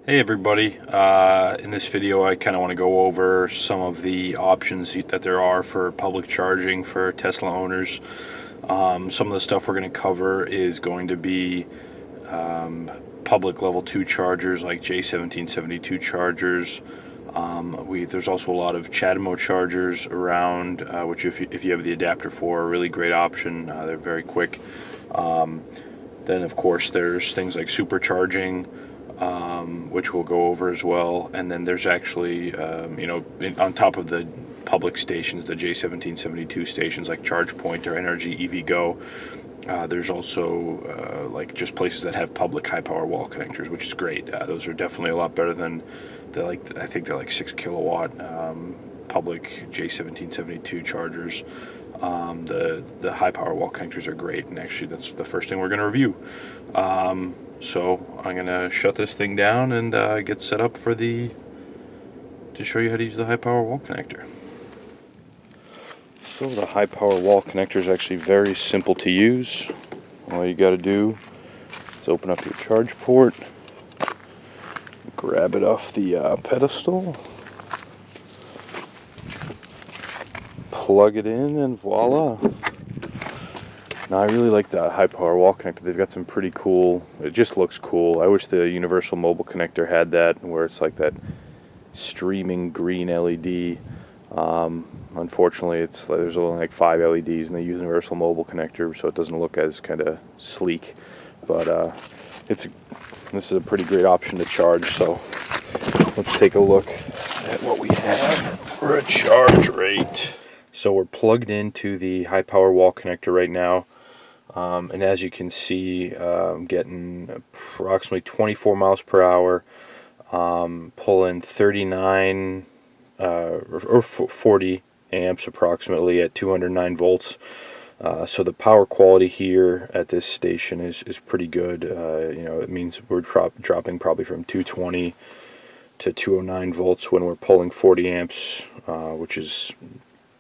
Hey everybody, in this video I kind of want to go over some of the options that there are for public charging for Tesla owners. Some of the stuff we're going to cover is going to be public level 2 chargers like J1772 chargers. There's also a lot of CHAdeMO chargers around, which if you have the adapter for, are a really great option. They're very quick. Then of course there's things like supercharging, which we'll go over as well. And then there's actually, on top of the public stations, the J1772 stations like ChargePoint or Energy EVgo, there's also like just places that have public high power wall connectors, which is great. Those are definitely a lot better than I think they're like 6 kilowatt public J1772 chargers. The high power wall connectors are great, and actually that's the first thing we're going to review. So I'm going to shut this thing down and get set up to show you how to use the high power wall connector. So the high power wall connector is actually very simple to use. All you got to do is open up your charge port, grab it off the pedestal, plug it in, and voila. Now I really like the high power wall connector. They've got some pretty cool, it just looks cool. I wish the universal mobile connector had that, where it's like that streaming green LED. Unfortunately, there's only like 5 LEDs in the universal mobile connector, so it doesn't look as kind of sleek. But this is a pretty great option to charge. So let's take a look at what we have for a charge rate. So we're plugged into the high power wall connector right now, and as you can see, I'm getting approximately 24 miles per hour, pulling 39 or 40 amps approximately at 209 volts. So the power quality here at this station is pretty good. It means we're dropping probably from 220 to 209 volts when we're pulling 40 amps, which is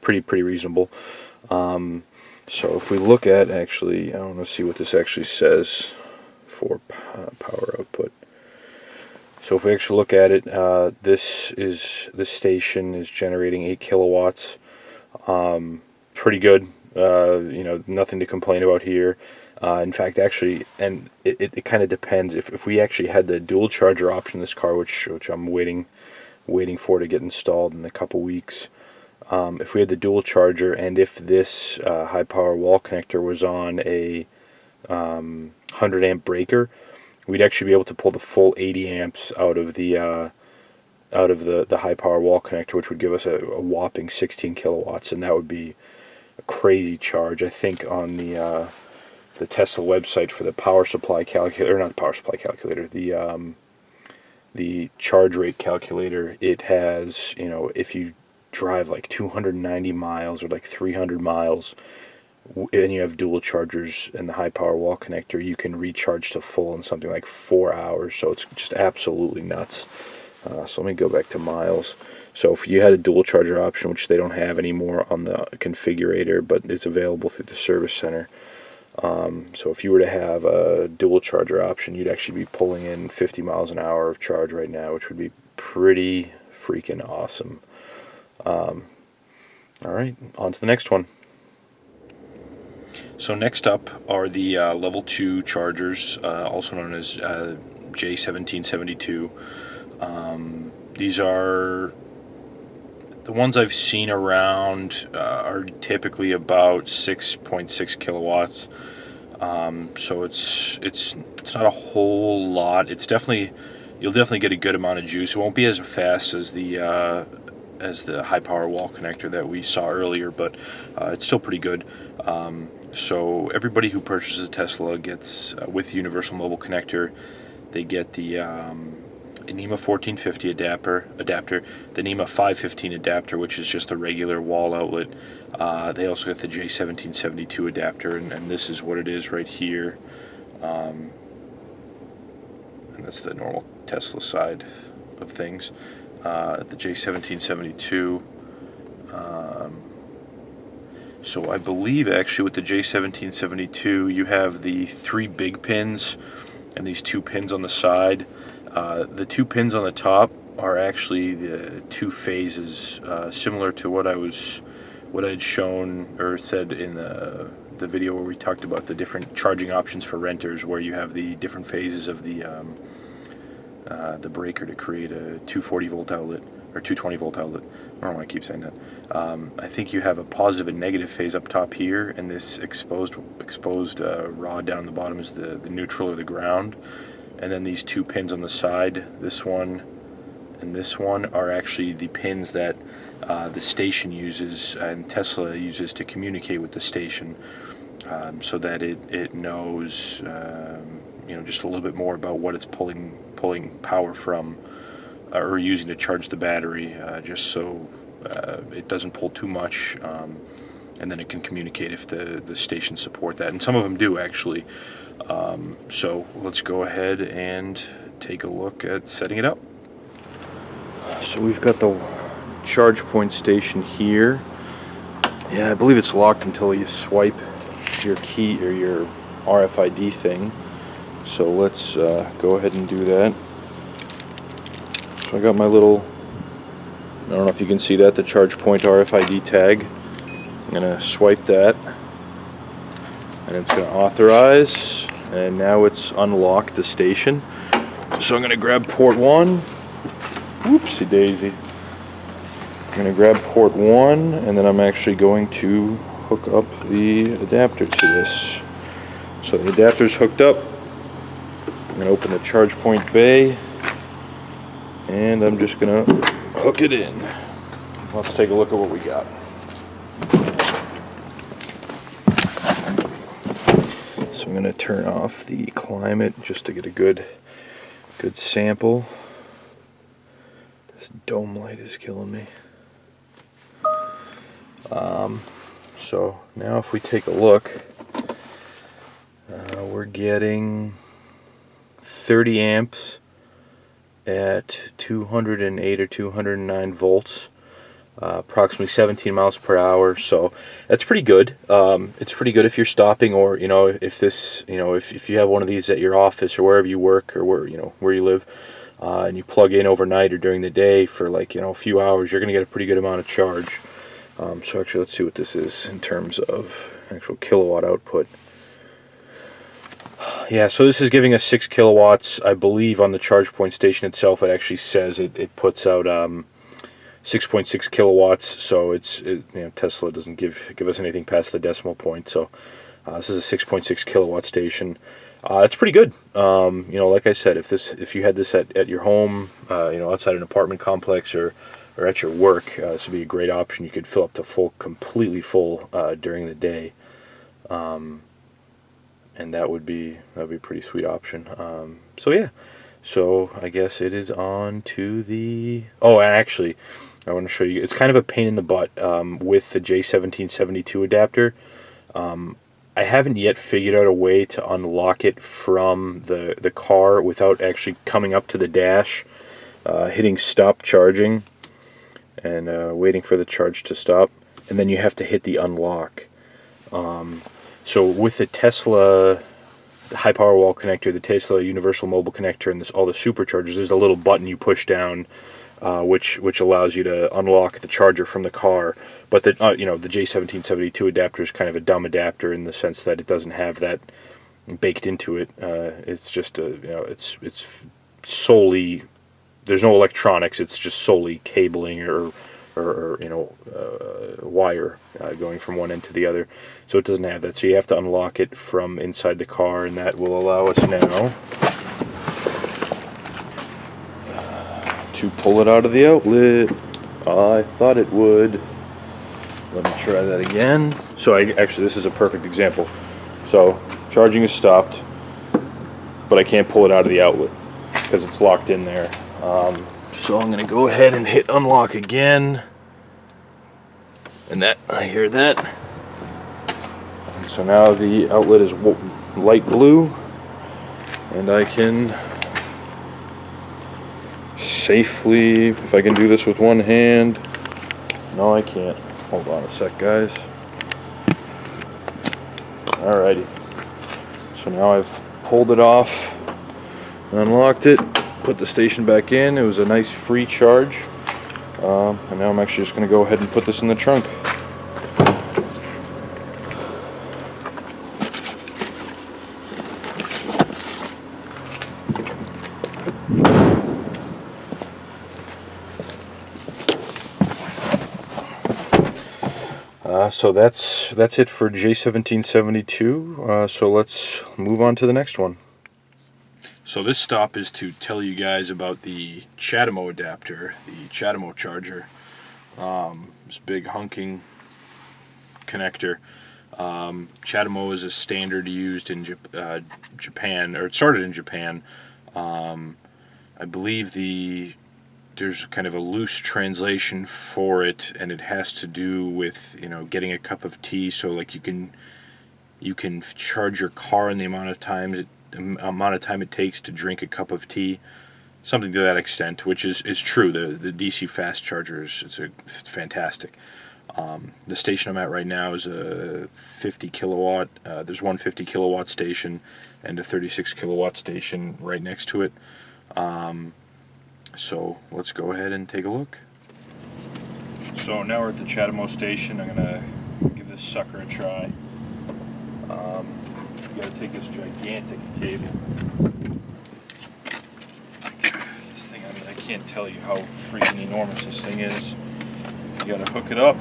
pretty reasonable. So if we look at, actually, I want to see what this actually says for power output. So if we actually look at it, this station is generating 8 kilowatts. Pretty good. Nothing to complain about here. In fact, actually, and it kind of depends. If we actually had the dual charger option in this car, which I'm waiting for to get installed in a couple weeks. If we had the dual charger, and if this high power wall connector was on a 100 amp breaker, we'd actually be able to pull the full 80 amps out of the high power wall connector, which would give us a whopping 16 kilowatts, and that would be a crazy charge. I think on the Tesla website for the power supply calculator, or not the power supply calculator, the charge rate calculator, it has, if you drive like 290 miles or like 300 miles and you have dual chargers and the high power wall connector, you can recharge to full in something like 4 hours. So it's just absolutely nuts. So let me go back to miles. So if you had a dual charger option, which they don't have anymore on the configurator, but it's available through the service center. So if you were to have a dual charger option, you'd actually be pulling in 50 miles an hour of charge right now, which would be pretty freaking awesome. Alright, on to the next one. So next up are the level 2 chargers, also known as J1772. These are the ones I've seen around, are typically about 6.6 kilowatts. So it's not a whole lot. You'll definitely get a good amount of juice. It won't be as fast as the high power wall connector that we saw earlier, but it's still pretty good. So everybody who purchases a Tesla gets, with the universal mobile connector, they get the NEMA 1450 adapter, the NEMA 515 adapter, which is just the regular wall outlet. They also get the J1772 adapter, and this is what it is right here. And that's the normal Tesla side of things. The J1772. So I believe actually with the J1772 you have the 3 big pins and these 2 pins on the side. The two pins on the top are actually the two phases, similar to what I'd shown or said in the video where we talked about the different charging options for renters, where you have the different phases of the breaker to create a 240 volt outlet or 220 volt outlet. I don't know why I keep saying that. I think you have a positive and negative phase up top here, and this exposed rod down the bottom is the neutral or the ground. And then these two pins on the side, this one and this one, are actually the pins that the station uses and Tesla uses to communicate with the station, so that it knows just a little bit more about what it's pulling power from or using to charge the battery, just so it doesn't pull too much, and then it can communicate if the stations support that, and some of them do actually. So let's go ahead and take a look at setting it up. So we've got the charge point station here. Yeah, I believe it's locked until you swipe your key or your RFID thing. So let's go ahead and do that. So I got my little, I don't know if you can see that, the charge point RFID tag. I'm gonna swipe that, and it's gonna authorize, and now it's unlocked the station. So I'm gonna grab port 1. Whoopsie daisy. I'm gonna grab port 1, and then I'm actually going to hook up the adapter to this. So the adapter's hooked up. I'm gonna open the charge point bay, and I'm just gonna hook it in. Let's take a look at what we got. So I'm going to turn off the climate just to get a good sample. This dome light is killing me. So now if we take a look, we're getting 30 amps at 208 or 209 volts. Approximately 17 miles per hour, so that's pretty good. It's pretty good if you're stopping, or if you have one of these at your office or wherever you work, or where you live, and you plug in overnight or during the day for a few hours, you're gonna get a pretty good amount of charge. So actually, let's see what this is in terms of actual kilowatt output. Yeah, so this is giving us 6 kilowatts, I believe. On the charge point station itself, it actually says it puts out 6.6 kilowatts, so Tesla doesn't give us anything past the decimal point. So this is a 6.6 kilowatt station. It's pretty good. Like I said, if you had this at your home, outside an apartment complex or at your work, this would be a great option. You could fill up to completely full during the day, and that would be a pretty sweet option. So yeah, so I guess it is on to the. Oh, actually, I want to show you. It's kind of a pain in the butt with the J1772 adapter. I haven't yet figured out a way to unlock it from the car without actually coming up to the dash, hitting stop charging, and waiting for the charge to stop, and then you have to hit the unlock. So with the Tesla high power wall connector, the Tesla universal mobile connector, and all the superchargers, there's a little button you push down, which allows you to unlock the charger from the car. But the J1772 adapter is kind of a dumb adapter in the sense that it doesn't have that baked into it. It's just it's solely, there's no electronics. It's just solely cabling or wire going from one end to the other. So it doesn't have that. So you have to unlock it from inside the car, and that will allow us now to pull it out of the outlet. I thought it would. Let me try that again. So actually, this is a perfect example. So charging is stopped, but I can't pull it out of the outlet because it's locked in there. So I'm going to go ahead and hit unlock again. And that, I hear that. And so now the outlet is light blue, and I can safely, if I can do this with one hand. No, I can't. Hold on a sec, guys. Alrighty. So now I've pulled it off, unlocked it, put the station back in. It was a nice free charge. And now I'm actually just going to go ahead and put this in the trunk. So that's it for J1772. So let's move on to the next one. So this stop is to tell you guys about the CHAdeMO adapter, the CHAdeMO charger. This big hunking connector. CHAdeMO is a standard used in Japan, or it started in Japan. I believe there's kind of a loose translation for it, and it has to do with, you know, getting a cup of tea. So like you can charge your car in the amount of time it takes to drink a cup of tea, something to that extent, which is true. The DC fast chargers, it's fantastic. The station I'm at right now is a 50 kilowatt. There's one 50 kilowatt station and a 36 kilowatt station right next to it. So let's go ahead and take a look. So now we're at the CHAdeMO station. I'm gonna give this sucker a try. You gotta take this gigantic cable. This thing, I mean, I can't tell you how freaking enormous this thing is. You gotta hook it up.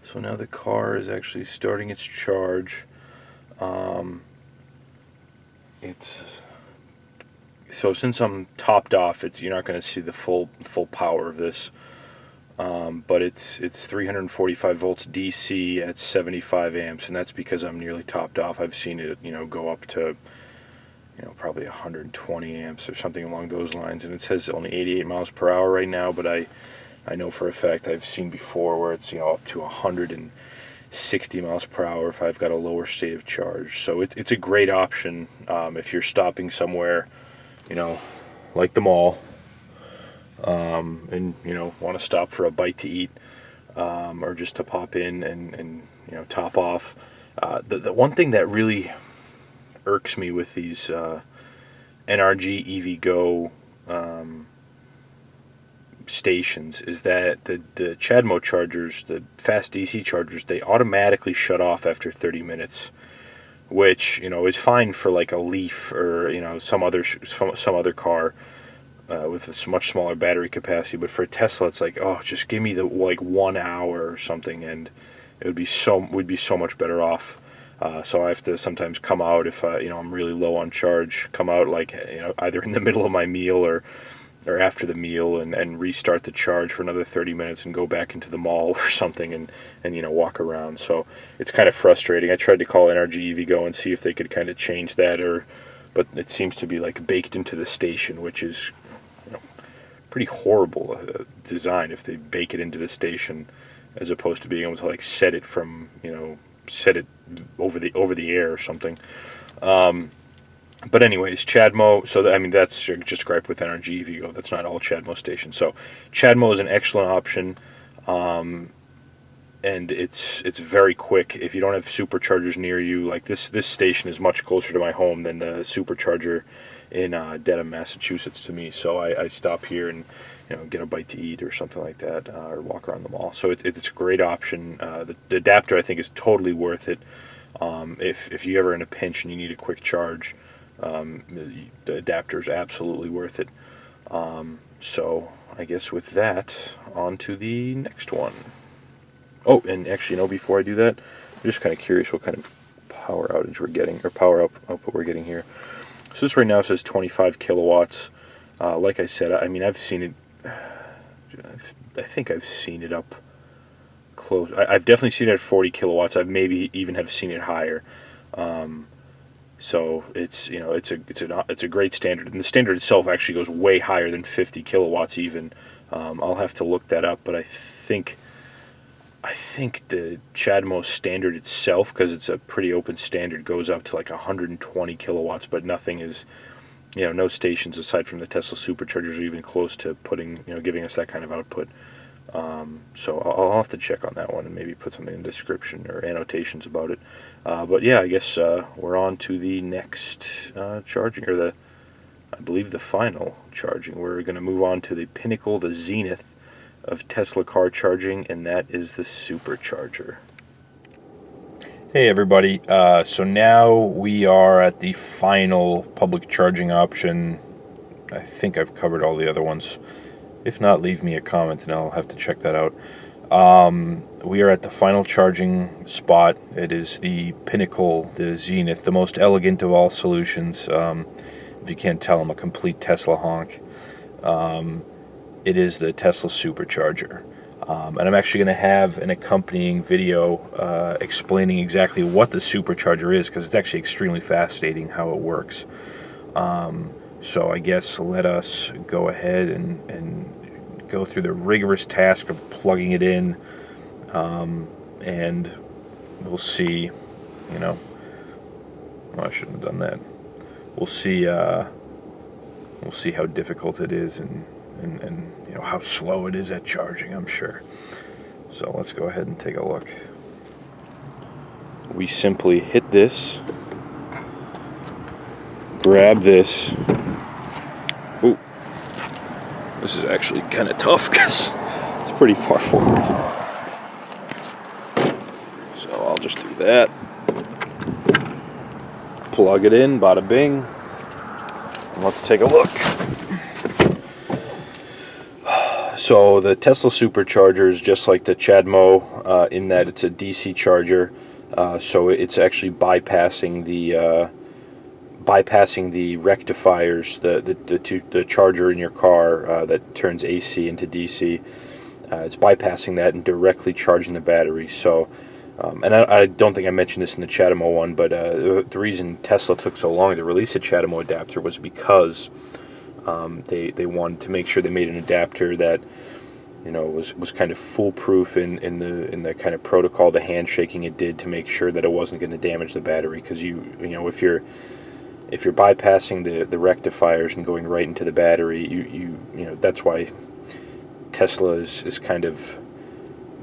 So now the car is actually starting its charge. So since I'm topped off, you're not going to see the full power of this. But it's 345 volts DC at 75 amps, and that's because I'm nearly topped off. I've seen it, you know, go up to, you know, probably 120 amps or something along those lines. And it says only 88 miles per hour right now, but I know for a fact I've seen before where it's, you know, up to 160 miles per hour if I've got a lower state of charge. So it's a great option if you're stopping somewhere, you know, like the mall, and, you know, want to stop for a bite to eat, or just to pop in and you know, top off. The one thing that really irks me with these NRG EVgo stations is that the CHAdeMO chargers, the fast DC chargers, they automatically shut off after 30 minutes, which, you know, is fine for like a Leaf or, you know, some other car with a much smaller battery capacity. But for a Tesla, it's like, oh, just give me the like 1 hour or something, and it would be so much better off. So I have to sometimes come out if you know, I'm really low on charge, come out like, you know, either in the middle of my meal or after the meal, and restart the charge for another 30 minutes and go back into the mall or something and you know, walk around. So it's kind of frustrating. I tried to call NRG EVgo and see if they could kind of change that, but it seems to be like baked into the station, which is, you know, pretty horrible design if they bake it into the station as opposed to being able to like set it from, you know, set it over the air or something. But anyways, CHAdeMO, so I mean, that's just gripe with NRG EVgo. That's not all CHAdeMO stations. So CHAdeMO is an excellent option, and it's very quick. If you don't have superchargers near you, like this station is much closer to my home than the supercharger in Dedham, Massachusetts to me. So I stop here and, you know, get a bite to eat or something like that, or walk around the mall. So it's a great option. The adapter, I think, is totally worth it. If you're ever in a pinch and you need a quick charge, the adapter is absolutely worth it. So I guess with that, on to the next one. Oh, and actually, you know, before I do that, I'm just kind of curious what kind of power outage we're getting, or power output we're getting here. So this right now says 25 kilowatts. Like I said, I mean, I've seen it, I think I've seen it up close. I've definitely seen it at 40 kilowatts. I've maybe even have seen it higher. So it's, you know, it's a great standard, and the standard itself actually goes way higher than 50 kilowatts even. I'll have to look that up, but I think I think the CHAdeMO standard itself, because it's a pretty open standard, goes up to like 120 kilowatts, but nothing is, no stations aside from the Tesla Superchargers are even close to giving us that kind of output. So I'll have to check on that one and maybe put something in the description or annotations about it. But yeah, I guess we're on to the next charging, or I believe the final charging. We're going to move on to the pinnacle, the zenith of Tesla car charging, and that is the Supercharger. Hey everybody, so now we are at the final public charging option. I think I've covered all the other ones. If not, leave me a comment and I'll have to check that out. We are at the final charging spot. It is the pinnacle, the zenith, the most elegant of all solutions. If you can't tell, I'm a complete Tesla honk. It is the Tesla Supercharger. And I'm actually going to have an accompanying video explaining exactly what the Supercharger is, because it's actually extremely fascinating how it works. So I guess let us go ahead and go through the rigorous task of plugging it in, and we'll see, well, I shouldn't have done that. We'll see how difficult it is and how slow it is at charging, I'm sure. So let's go ahead and take a look. We simply hit this, grab this. Ooh, this is actually kind of tough because it's pretty far forward. So I'll just do that. Plug it in, bada bing. And let's take a look. So the Tesla Supercharger is just like the CHAdeMO in that it's a DC charger. So it's actually bypassing the rectifiers, the charger in your car that turns AC into DC. It's bypassing that and directly charging the battery. So, and I don't think I mentioned this in the CHAdeMO one, but the reason Tesla took so long to release a CHAdeMO adapter was because they wanted to make sure they made an adapter that was kind of foolproof in the kind of protocol, the handshaking it did to make sure that it wasn't going to damage the battery. Because if you're bypassing the rectifiers and going right into the battery, you that's why Tesla is kind of,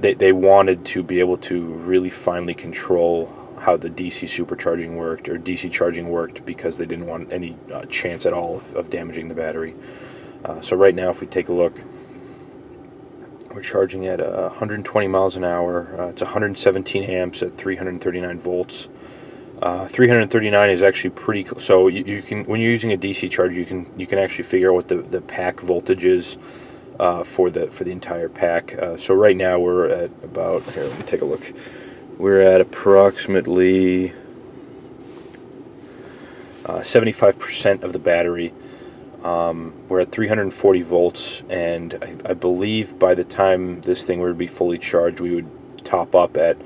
they wanted to be able to really finely control how the DC supercharging worked, or DC charging worked, because they didn't want any chance at all of damaging the battery. So right now, if we take a look, we're charging at 120 miles an hour. It's 117 amps at 339 volts. 339 is actually pretty. So you can, when you're using a DC charger, you can actually figure out what the pack voltage is for the entire pack. So right now we're at about, here, let me take a look. We're at approximately 75% of the battery. We're at 340 volts, and I believe by the time this thing were to be fully charged, we would top up at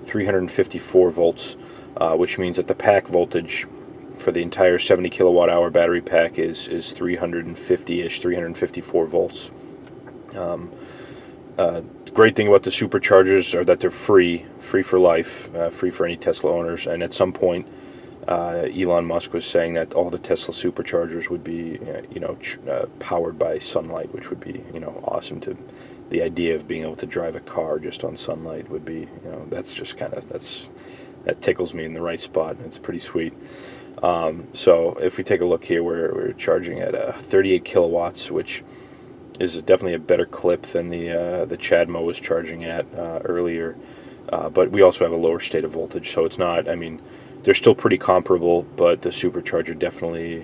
354 volts, which means that the pack voltage for the entire 70 kilowatt hour battery pack is 350-ish, 354 volts. Great thing about the superchargers are that they're free for life, free for any Tesla owners. And at some point, Elon Musk was saying that all the Tesla superchargers would be, powered by sunlight, which would be, awesome. The idea of being able to drive a car just on sunlight would be, that's just that tickles me in the right spot, and it's pretty sweet. So if we take a look here, we're charging at 38 kilowatts, which is definitely a better clip than the CHAdeMO was charging at earlier. But we also have a lower state of voltage, so it's not, they're still pretty comparable, but the Supercharger definitely,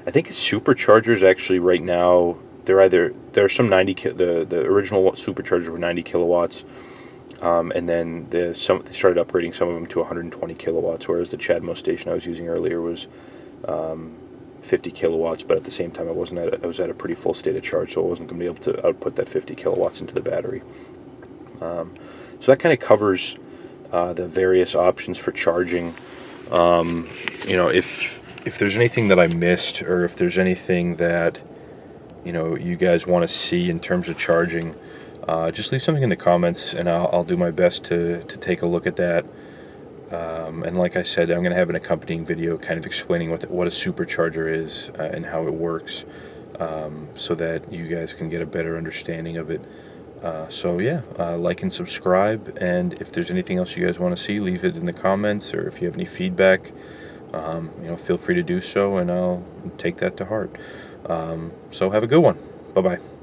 I think Superchargers actually right now, there are some the original Superchargers were 90 kilowatts, and then they started upgrading some of them to 120 kilowatts, whereas the CHAdeMO station I was using earlier was 50 kilowatts, but at the same time I was at a pretty full state of charge, so I wasn't going to be able to output that 50 kilowatts into the battery. So that kind of covers the various options for charging. If there's anything that I missed, or if there's anything that you guys want to see in terms of charging, just leave something in the comments, and I'll do my best to take a look at that. And like I said, I'm going to have an accompanying video kind of explaining what a supercharger is and how it works, so that you guys can get a better understanding of it. So yeah, like and subscribe, and if there's anything else you guys want to see, leave it in the comments, or if you have any feedback, feel free to do so, and I'll take that to heart. So have a good one. Bye-bye.